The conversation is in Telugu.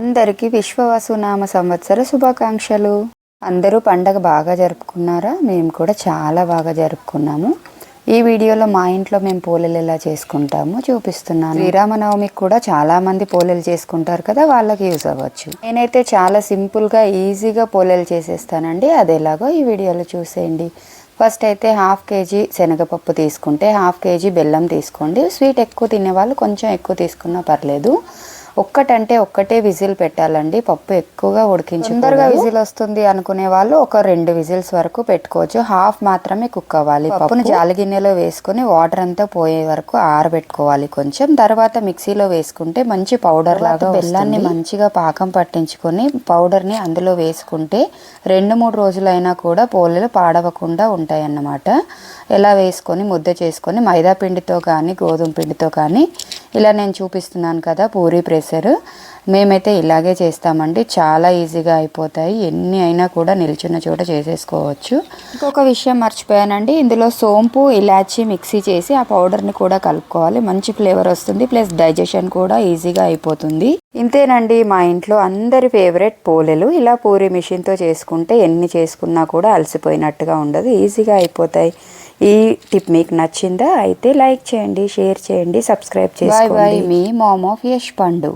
అందరికీ విశ్వవసునామ సంవత్సర శుభాకాంక్షలు. అందరూ పండగ బాగా జరుపుకున్నారా? మేము కూడా చాలా బాగా జరుపుకున్నాము. ఈ వీడియోలో మా ఇంట్లో మేము పోలేలు ఎలా చేసుకుంటామో చూపిస్తున్నాను. శ్రీరామనవమికి కూడా చాలామంది పోలేలు చేసుకుంటారు కదా, వాళ్ళకి యూజ్ అవ్వచ్చు. నేనైతే చాలా సింపుల్గా ఈజీగా పోలేలు చేసేస్తానండి. అది ఎలాగో ఈ వీడియోలో చూసేయండి. ఫస్ట్ అయితే 1/2 kg శనగపప్పు తీసుకుంటే 1/2 kg బెల్లం తీసుకోండి. స్వీట్ ఎక్కువ తినేవాళ్ళు కొంచెం ఎక్కువ తీసుకున్నా పర్లేదు. ఒక్కటంటే ఒక్కటే విజిల్ పెట్టాలండి. పప్పు ఎక్కువగా ఉడికించి తొందరగా విజిల్ వస్తుంది అనుకునే వాళ్ళు ఒక 2 విజిల్స్ వరకు పెట్టుకోవచ్చు. హాఫ్ మాత్రమే కుక్ అవ్వాలి. పప్పును జాలి గిన్నెలో వేసుకొని వాటర్ అంతా పోయే వరకు ఆరబెట్టుకోవాలి కొంచెం. తర్వాత మిక్సీలో వేసుకుంటే మంచి పౌడర్ లాగా బెల్లాన్ని మంచిగా పాకం పట్టించుకొని పౌడర్ని అందులో వేసుకుంటే 2-3 రోజులైనా కూడా పోలేలు పాడవకుండా ఉంటాయి అన్నమాట. ఎలా వేసుకొని ముద్ద చేసుకొని మైదా పిండితో కానీ గోధుమ పిండితో కానీ ఇలా నేను చూపిస్తున్నాను కదా పూరీ ప్రెషర్, మేమైతే ఇలాగే చేస్తామండి. చాలా ఈజీగా అయిపోతాయి. ఎన్ని అయినా కూడా నిల్చున్న చోట చేసేసుకోవచ్చు. ఇంకొక విషయం మర్చిపోయానండి, ఇందులో సోంపు ఇలాచీ మిక్సీ చేసి ఆ పౌడర్ని కూడా కలుపుకోవాలి. మంచి ఫ్లేవర్ వస్తుంది, ప్లస్ డైజెషన్ కూడా ఈజీగా అయిపోతుంది. ఇంతేనండి మా ఇంట్లో అందరి ఫేవరెట్ పోలేలు. ఇలా పూరీ మిషన్తో చేసుకుంటే ఎన్ని చేసుకున్నా కూడా అలసిపోయినట్టుగా ఉండదు, ఈజీగా అయిపోతాయి. ఈ టిప్ మీకు నచ్చిందా? అయితే లైక్ చేయండి, షేర్ చేయండి, సబ్స్క్రైబ్ చేసుకోండి. By by, me mom of Yash పండు.